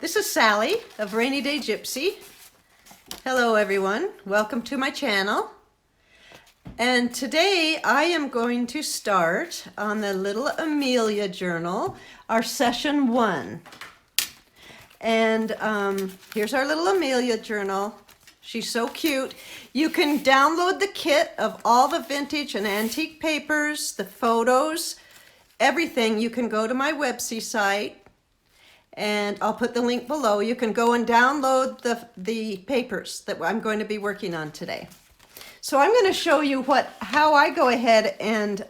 This is Sally of Rainy Day Gypsy. Hello everyone, welcome to my channel. And today I am going to start on the little Amelia journal, our session 1. And here's our little Amelia journal. She's so cute. You can download the kit of all the vintage and antique papers, the photos, everything. You can go to my website site. And I'll put the link below. You can go and download the papers that I'm going to be working on today. So I'm going to show you how I go ahead and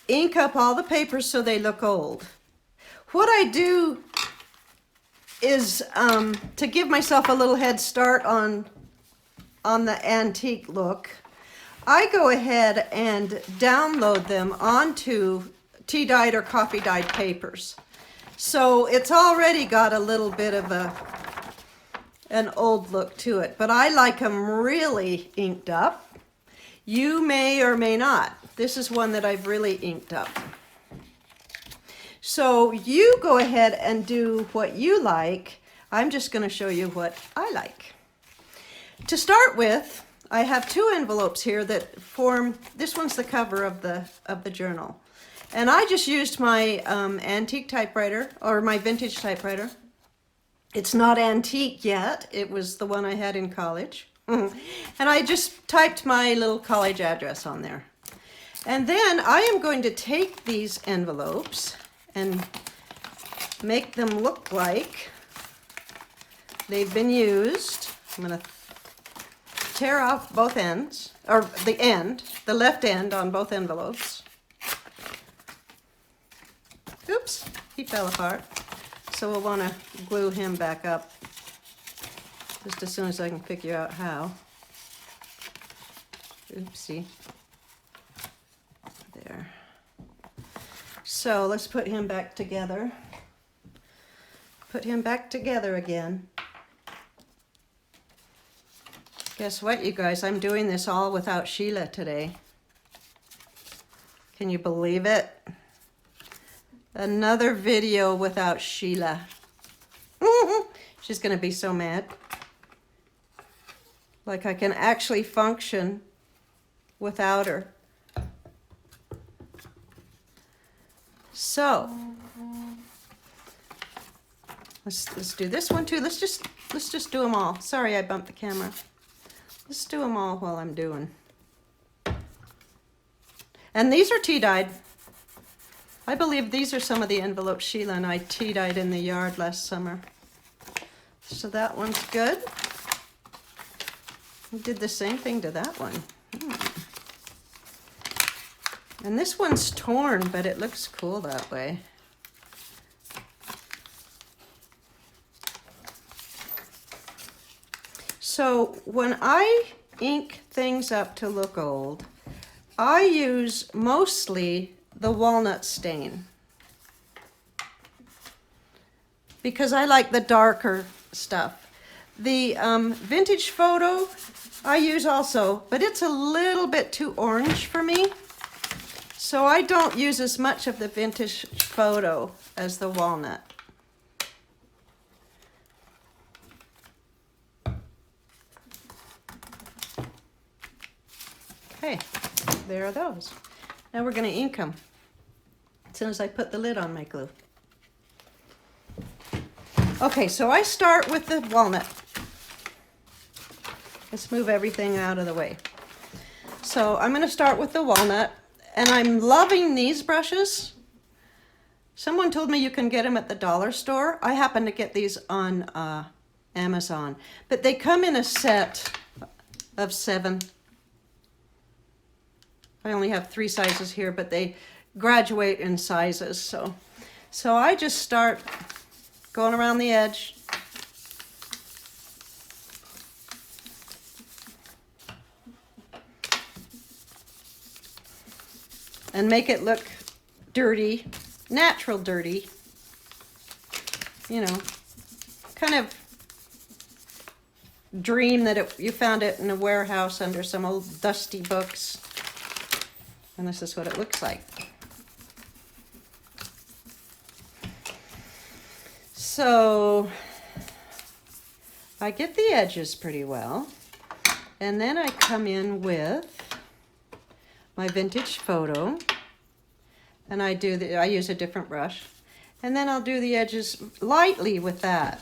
ink up all the papers so they look old. What I do is to give myself a little head start on the antique look. I go ahead and download them onto tea-dyed or coffee-dyed papers. So it's already got a little bit of an old look to it, but I like them really inked up. You may or may not. This is one that I've really inked up. So you go ahead and do what you like. I'm just going to show you what I like. To start with, I have 2 envelopes here that form, this one's the cover of the journal. And I just used my antique typewriter, or my vintage typewriter. It's not antique yet. It was the one I had in college. And I just typed my little college address on there. And then I am going to take these envelopes and make them look like they've been used. I'm going to tear off both ends, or the left end on both envelopes. Oops, he fell apart. So we'll want to glue him back up just as soon as I can figure out how. Oopsie. There. So let's put him back together. Put him back together again. Guess what, you guys? I'm doing this all without Sheila today. Can you believe it? Another video without Sheila. She's going to be so mad. Like I can actually function without her. So let's do this one too. Let's just do them all. Sorry, I bumped the camera. Let's do them all while I'm doing. And these are tea-dyed. I believe these are some of the envelopes Sheila and I tea-dyed in the yard last summer. So that one's good. We did the same thing to that one. And this one's torn, but it looks cool that way. So when I ink things up to look old, I use mostly the walnut stain because I like the darker stuff. The vintage photo I use also, but it's a little bit too orange for me, so I don't use as much of the vintage photo as the walnut. Okay, there are those. Now we're going to ink them as soon as I put the lid on my glue. Okay, so I start with the walnut. Let's move everything out of the way. So I'm going to start with the walnut, and I'm loving these brushes. Someone told me you can get them at the dollar store. I happen to get these on Amazon, but they come in a set of 7. I only have 3 sizes here, but they graduate in sizes. So I just start going around the edge. And make it look dirty, natural dirty. You know, kind of dream that you found it in a warehouse under some old dusty books. And this is what it looks like. So I get the edges pretty well, and then I come in with my vintage photo, and I use a different brush, and then I'll do the edges lightly with that.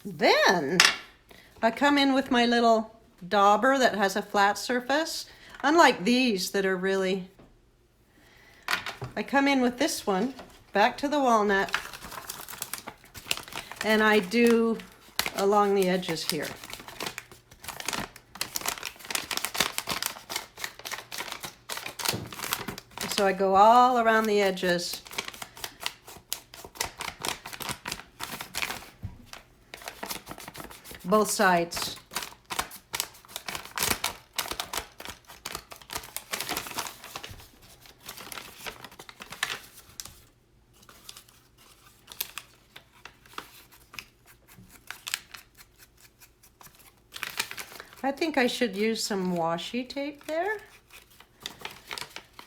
Then I come in with my little dauber that has a flat surface, unlike these that are really, I come in with this one, back to the walnut, and I do along the edges here. So I go all around the edges. Both sides. I think I should use some washi tape there.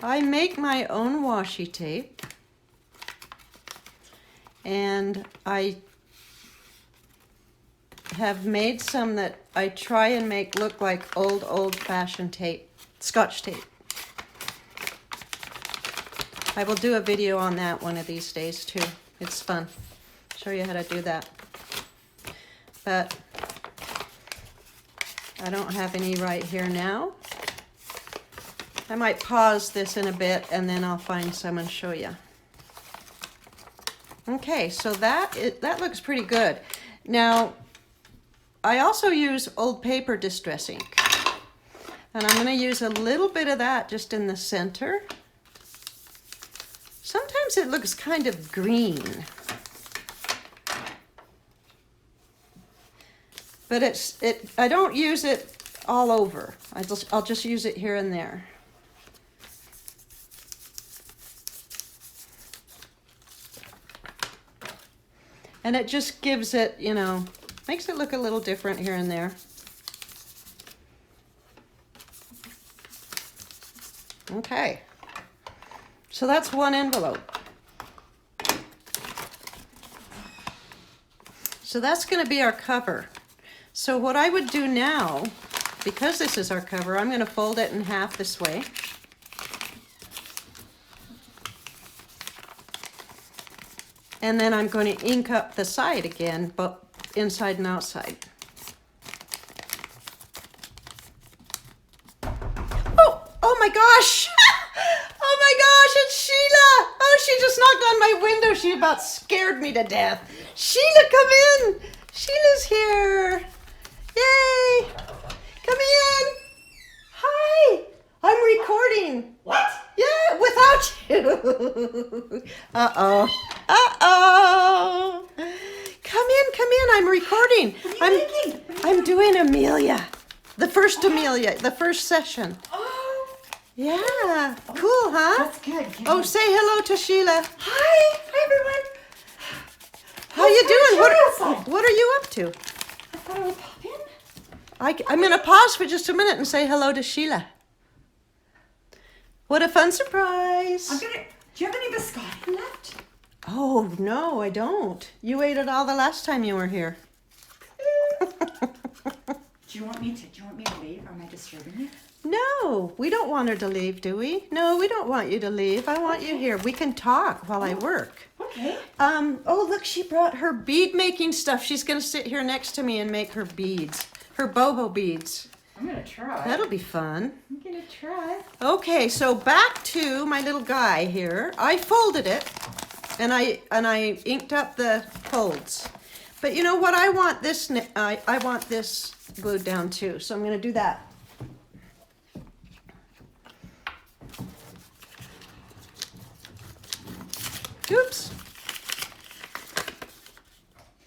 I make my own washi tape, and I have made some that I try and make look like old-fashioned tape, Scotch tape. I will do a video on that one of these days too. It's fun. Show you how to do that. But I don't have any right here now. I might pause this in a bit and then I'll find some and show you. Okay, so that looks pretty good. Now, I also use old paper distress ink, and I'm going to use a little bit of that just in the center. Sometimes it looks kind of green, but I don't use it all over. I'll just use it here and there. And it just gives it, you know, makes it look a little different here and there. Okay, so that's one envelope. So that's going to be our cover. So what I would do now, because this is our cover, I'm going to fold it in half this way. And then I'm going to ink up the side again, but inside and outside. Oh my gosh! Oh my gosh, it's Sheila! Oh, she just knocked on my window. She about scared me to death. Sheila, come in! Sheila's here. Yay! Come in. Hi! I'm recording. What? Yeah, without you. Uh-oh. Uh-oh. Come in, I'm recording. What are you making? I'm doing Amelia. The first Amelia, the first session. Oh. Yeah, cool, huh? That's good. Oh, say hello to Sheila. Hi everyone. How you doing? Outside. What are you up to? I thought I would pop in. I'm going to pause for just a minute and say hello to Sheila. What a fun surprise. Do you have any biscotti left? Oh, no, I don't. You ate it all the last time you were here. Do you want me to leave? Am I disturbing you? No, we don't want her to leave, do we? No, we don't want you to leave. I want you here. We can talk while I work. Okay. Oh, look, she brought her bead making stuff. She's going to sit here next to me and make her beads, her boho beads. I'm going to try. That'll be fun. I'm going to try. Okay, so back to my little guy here. I folded it and I inked up the folds. But you know what? I want this glued down too. So I'm going to do that. Oops.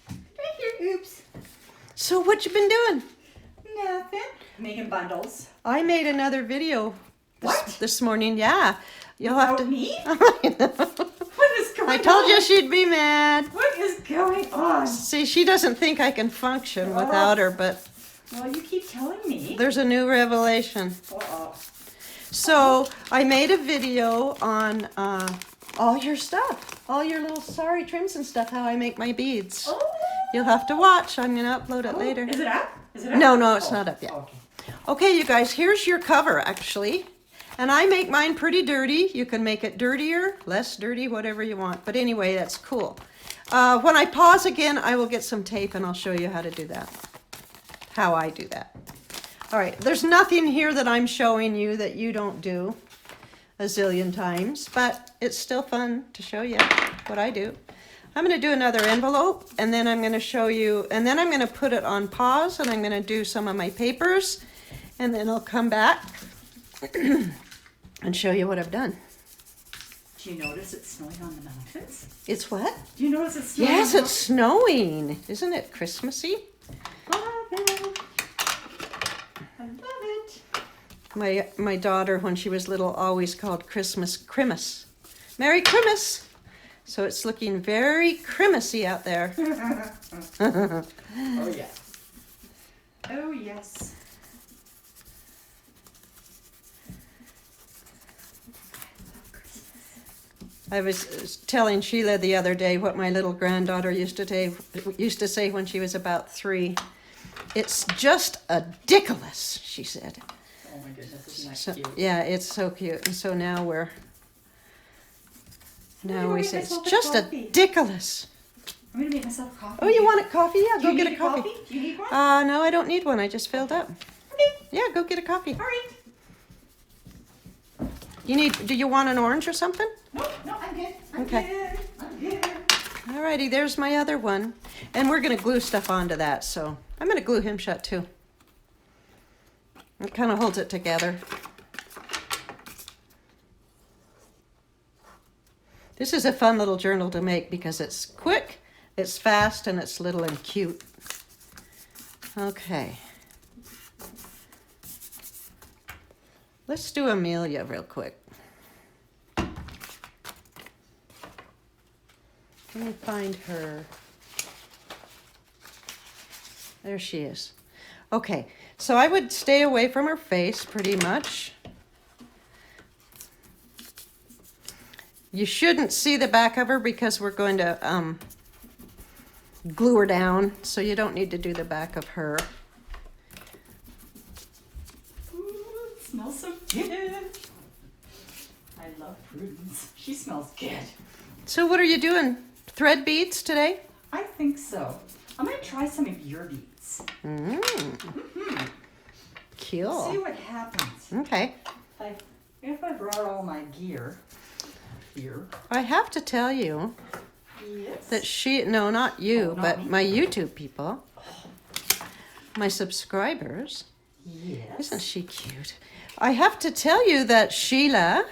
Right here. Oops. So what you been doing? Nothing. Making bundles. I made another video What? this morning. Yeah. You'll have to me? I know. What is going on? I told you she'd be mad. What is going on? See, she doesn't think I can function without her, but Well, you keep telling me. there's a new revelation. Uh-oh. So I made a video on all your stuff, all your little sari trims and stuff, how I make my beads. Oh. You'll have to watch. I'm going to upload it later. Is it up? Is it up? No, it's not up yet. Okay. Okay, you guys, here's your cover, actually. And I make mine pretty dirty. You can make it dirtier, less dirty, whatever you want. But anyway, that's cool. When I pause again, I will get some tape and I'll show you how to do that. How I do that. All right, there's nothing here that I'm showing you that you don't do a zillion times, but it's still fun to show you what I do. I'm going to do another envelope, and then I'm going to show you, and then I'm going to put it on pause, and I'm going to do some of my papers, and then I'll come back and show you what I've done. Do you notice it's snowing on the mountains? It's what? Do you notice it's snowing? Yes, it's snowing. Isn't it Christmassy? I love it. I love it. My daughter, when she was little, always called Christmas Christmas. Merry Christmas. So it's looking very Christmassy out there. Oh, yeah. Oh, yes. I was telling Sheila the other day what my little granddaughter used to say when she was about 3. It's just ridiculous, she said. Oh my goodness, isn't that So, cute? yeah, it's so cute. And so now gonna we make say it's myself a just coffee. ridiculous. I'm gonna make myself a coffee. Oh, you want a coffee? Yeah, Do go you get need a coffee. Do you need one? No, I don't need one. I just filled up. Okay. Yeah, go get a coffee. All right. Do you want an orange or something? No, I'm good. Okay. I'm good. Alrighty, there's my other one. And we're gonna glue stuff onto that, so I'm gonna glue him shut too. It kind of holds it together. This is a fun little journal to make because it's quick, it's fast, and it's little and cute. Okay. Let's do Amelia real quick. Let me find her. There she is. Okay, so I would stay away from her face pretty much. You shouldn't see the back of her because we're going to glue her down, so you don't need to do the back of her. Ooh, it smells so good. I love Prudence. She smells good. So what are you doing? Thread beads today? I think so. I'm gonna try some of your beads. See Cool. what happens. Okay. If I brought all my gear here. I have to tell you Yes. that no, not you, not but me. my YouTube people, my subscribers, Yes. isn't she cute? I have to tell you that Sheila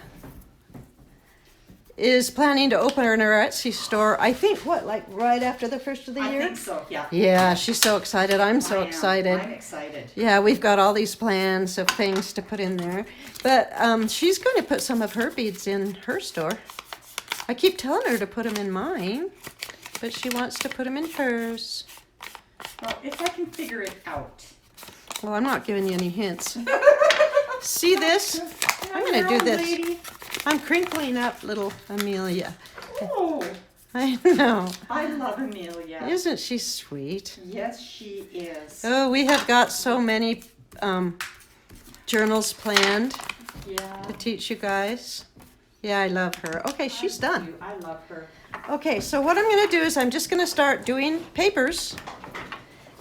is planning to open her Etsy store, I think, like right after the first of the year? I think so, yeah. Yeah, she's so excited. I'm so I am. excited. I'm excited. Yeah, we've got all these plans of things to put in there. But she's going to put some of her beads in her store. I keep telling her to put them in mine, but she wants to put them in hers. Well, if I can figure it out. Well, I'm not giving you any hints. See this? I'm going to do this. Lady. I'm crinkling up little Amelia. Oh, I know. I love Amelia. Isn't she sweet? Yes, she is. Oh, we have got so many journals planned Yeah. to teach you guys. Yeah, I love her. Okay, she's done. I love her. Okay, so what I'm going to do is I'm just going to start doing papers.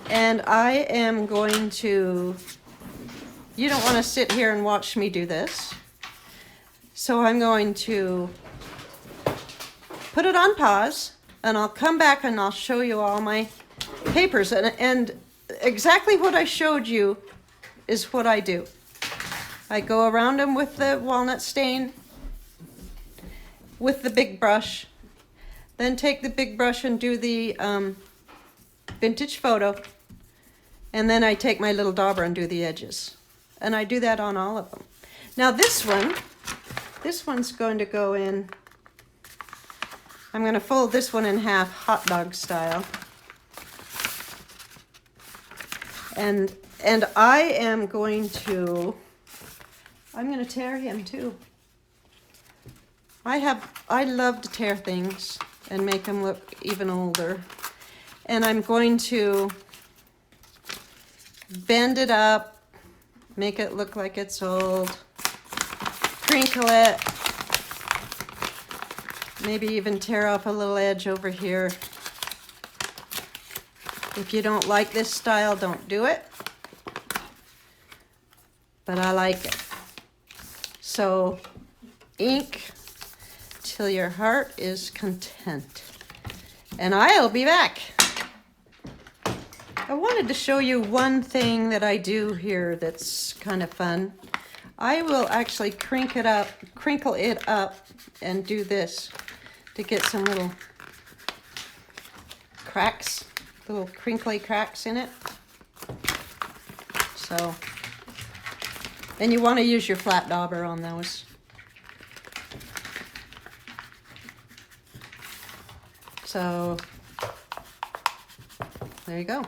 And I am going to... You don't want to sit here and watch me do this. So I'm going to put it on pause, and I'll come back and I'll show you all my papers. And exactly what I showed you is what I do. I go around them with the walnut stain, with the big brush, then take the big brush and do the vintage photo, and then I take my little dauber and do the edges. And I do that on all of them. Now this one's going to go in, I'm going to fold this one in half, hot dog style. And I am going to I'm going to tear him too. I love to tear things and make them look even older. And I'm going to bend it up, make it look like it's old, crinkle it, maybe even tear off a little edge over here. If you don't like this style, don't do it. But I like it. So, ink till your heart is content. And I'll be back. I wanted to show you one thing that I do here that's kind of fun. I will actually crinkle it up and do this to get some little cracks, little crinkly cracks in it. So, and you want to use your flat dauber on those. So, there you go.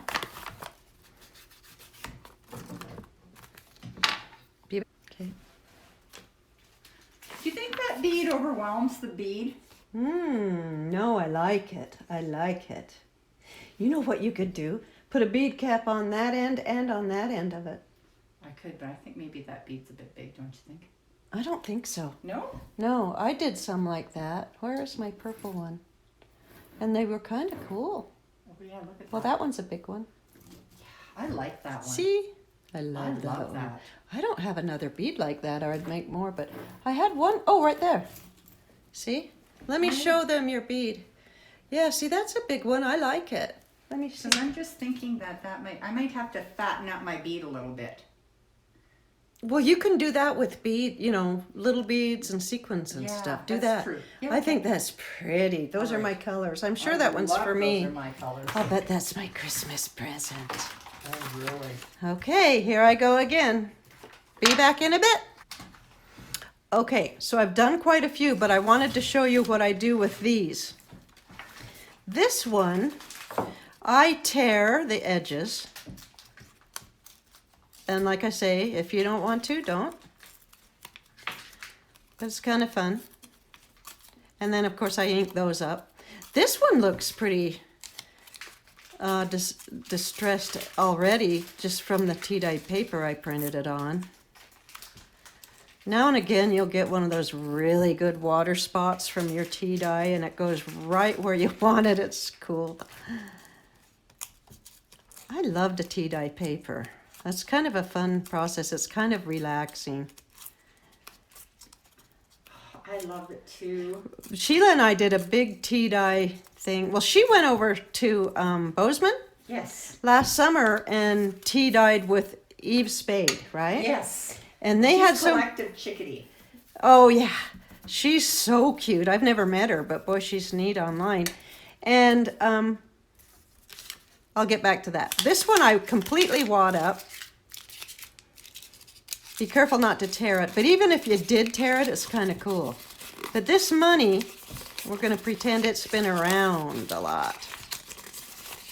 Okay. Do you think that bead overwhelms the bead? No, I like it. I like it. You know what you could do? Put a bead cap on that end and on that end of it. I could, but I think maybe that bead's a bit big, don't you think? I don't think so. No? No, I did some like that. Where is my purple one? And they were kind of cool. Oh yeah, look at Well, that one's a big one. I like that one. See? I love that one. I don't have another bead like that, or I'd make more, but I had one. Oh, right there. See? Let me show them your bead. Yeah, see, that's a big one. I like it. Let me see. Because I'm just thinking that I might have to fatten up my bead a little bit. Well, you can do that with bead, little beads and sequins and stuff. Do that's that. True. Yeah, I think that's pretty. Those are my colors. I'm sure that one's for me. Those are my colors. I'll bet that's my Christmas present. Oh, really? Okay, here I go again. Be back in a bit. Okay, so I've done quite a few, but I wanted to show you what I do with these. This one, I tear the edges. And like I say, if you don't want to, don't. But it's kind of fun. And then, of course, I ink those up. This one looks pretty distressed already, just from the tea-dye paper I printed it on. Now and again, you'll get one of those really good water spots from your tea dye, and it goes right where you want it. It's cool. I love the tea dye paper. That's kind of a fun process. It's kind of relaxing. I love it too. Sheila and I did a big tea dye thing. Well, she went over to Bozeman last summer and tea dyed with Eve Spade, right? Yes. And they had some collective chickadee. Oh yeah, she's so cute. I've never met her, but boy, she's neat online. And I'll get back to that. This one I completely wad up. Be careful not to tear it, but even if you did tear it, it's kind of cool. But this money, we're going to pretend it's been around a lot.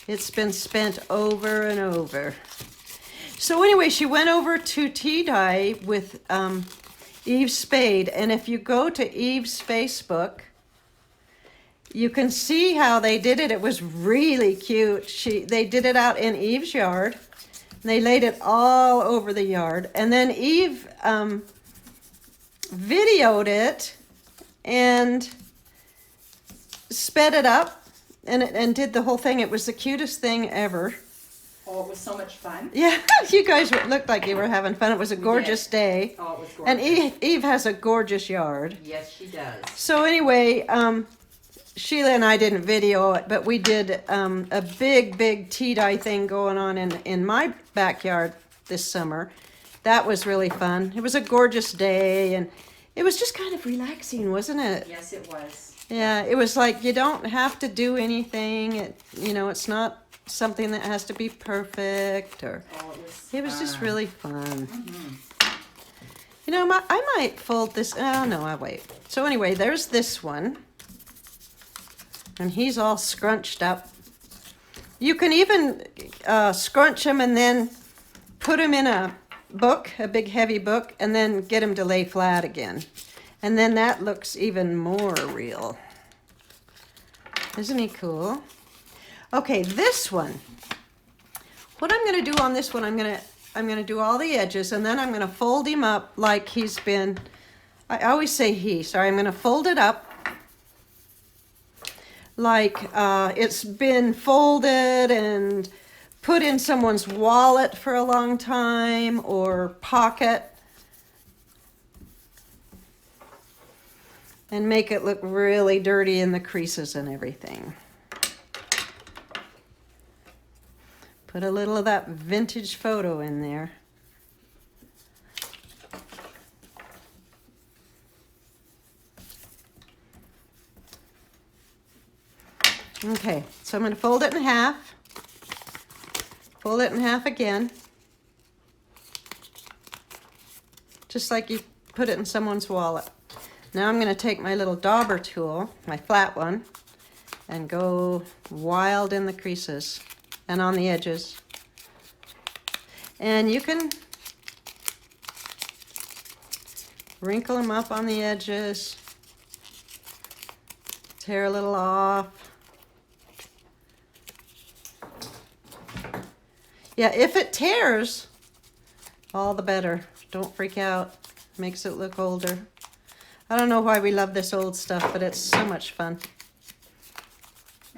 It's been spent over and over. So anyway, she went over to tea dye with Eve Spade, and if you go to Eve's Facebook, you can see how they did it. It was really cute. They did it out in Eve's yard. They laid it all over the yard, and then Eve videoed it and sped it up and did the whole thing. It was the cutest thing ever. Oh, it was so much fun. Yeah, you guys looked like you were having fun. It was a gorgeous day. Oh, it was gorgeous. And Eve has a gorgeous yard. Yes, she does. So anyway, Sheila and I didn't video it, but we did a big tea dye thing going on in my backyard this summer. That was really fun. It was a gorgeous day, and it was just kind of relaxing, wasn't it? Yes, it was. Yeah, it was like you don't have to do anything. It's not something that has to be perfect, or it was just really fun. Mm-hmm. I might fold this. Oh no, I'll wait. So anyway, there's this one, and he's all scrunched up. You can even scrunch him and then put him in a book, a big heavy book, and then get him to lay flat again. And then that looks even more real. Isn't he cool? Okay, this one. What I'm going to do on this one, I'm going to do all the edges, and then I'm going to fold him up like he's been, I always say he, sorry, I'm going to fold it up like it's been folded and put in someone's wallet for a long time or pocket, and make it look really dirty in the creases and everything. Put a little of that vintage photo in there. Okay, so I'm going to fold it in half. Fold it in half again. Just like you put it in someone's wallet. Now I'm going to take my little dauber tool, my flat one, and go wild in the creases and on the edges. And you can wrinkle them up on the edges, tear a little off. Yeah, if it tears, all the better. Don't freak out. Makes it look older. I don't know why we love this old stuff, but it's so much fun.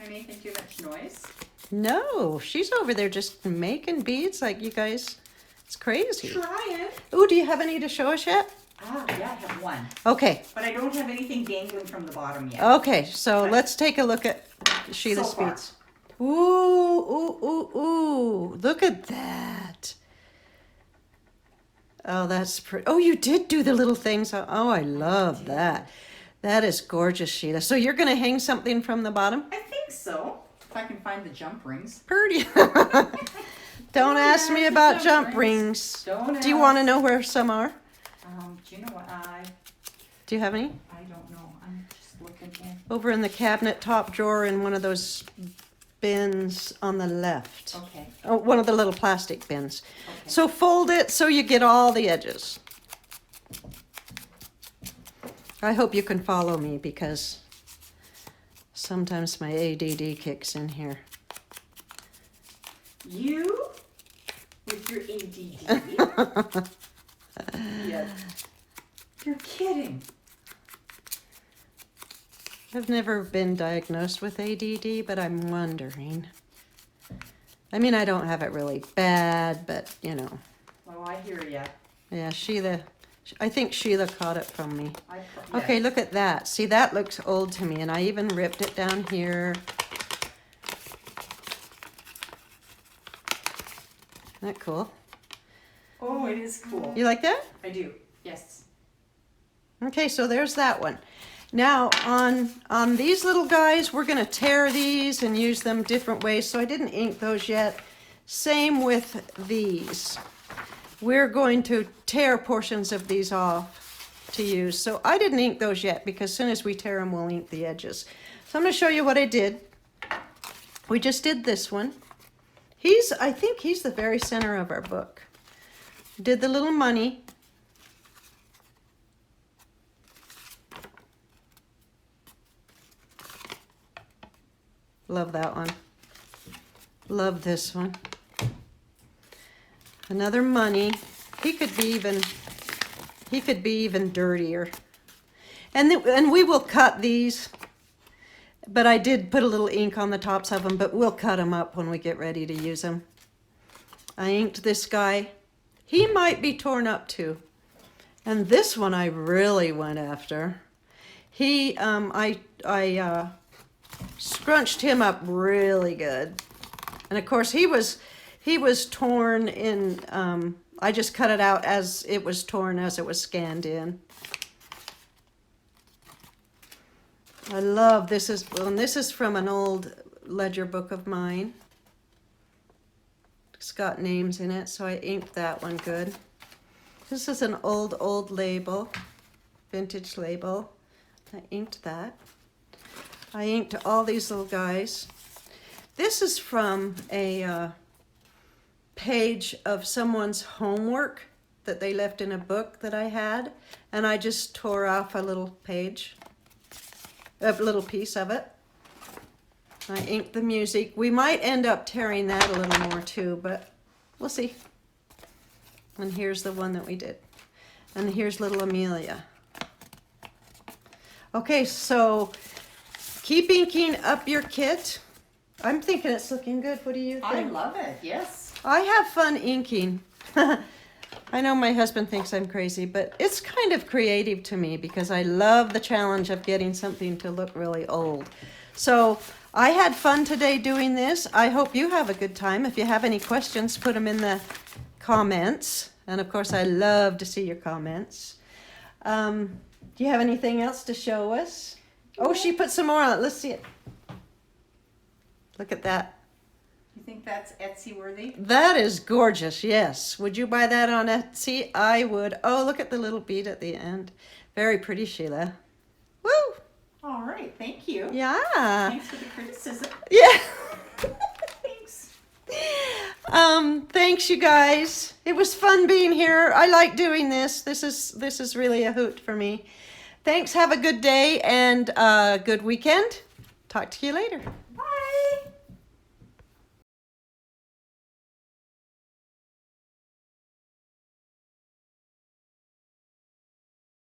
Anything too much noise? No, she's over there just making beads like you guys. It's crazy. Trying. Ooh, do you have any to show us yet? Ah, yeah, I have one. Okay. But I don't have anything dangling from the bottom yet. Okay, so But let's take a look at Sheila's so far. beads. Ooh, ooh, ooh, ooh. Look at that. Oh, that's pretty. Oh, you did do the little things. Oh, I love that. That is gorgeous, Sheila. So you're going to hang something from the bottom? I think so. If I can find the jump rings. Pretty. Don't ask me about jump rings. Don't Do you want to know where some are? Do you know what Do you have any? I don't know. I'm just looking in. Over in the cabinet top drawer in one of those bins on the left. Okay. Oh, one of the little plastic bins. Okay. So fold it so you get all the edges. I hope you can follow me because sometimes my ADD kicks in here. You with your ADD. Yeah. You're kidding. I've never been diagnosed with ADD, but I'm wondering. I mean, I don't have it really bad, but you know. Well, I hear ya. Yeah, Sheila, I think Sheila caught it from me. Yes. Okay, look at that. See, that looks old to me, and I even ripped it down here. Isn't that cool? Oh, it is cool. You like that? I do. Yes. Okay, so there's that one. Now, on these little guys, we're going to tear these and use them different ways, so I didn't ink those yet. Same with these. We're going to tear portions of these off to use. So I didn't ink those yet because as soon as we tear them, we'll ink the edges. So I'm going to show you what I did. We just did this one. I think he's the very center of our book. Did the little money. Love that one. Love this one. Another money. He could be even dirtier. And we will cut these. But I did put a little ink on the tops of them, but we'll cut them up when we get ready to use them. I inked this guy. He might be torn up too. And this one I really went after. I scrunched him up really good. And of course he was torn in, I just cut it out as it was torn, as it was scanned in. I love this. This is from an old ledger book of mine. It's got names in it, so I inked that one good. This is an old label, vintage label. I inked that. I inked all these little guys. This is from a page of someone's homework that they left in a book that I had, and I just tore off a little page, a little piece of it. I inked the music. We might end up tearing that a little more too, but we'll see. And here's the one that we did. And here's little Amelia. Okay, so keep inking up your kit. I'm thinking it's looking good. What do you think? I love it, yes. I have fun inking. I know my husband thinks I'm crazy, but it's kind of creative to me because I love the challenge of getting something to look really old. So I had fun today doing this. I hope you have a good time. If you have any questions, put them in the comments. And of course, I love to see your comments. Do you have anything else to show us? Oh, she put some more on it. Let's see it. Look at that. You think that's Etsy worthy? That is gorgeous, yes. Would you buy that on Etsy? I would. Oh, look at the little bead at the end. Very pretty, Sheila. Woo! All right, thank you. Yeah. Thanks for the criticism. Yeah. Thanks. Thanks, you guys. It was fun being here. I like doing this. This is really a hoot for me. Thanks. Have a good day and a good weekend. Talk to you later.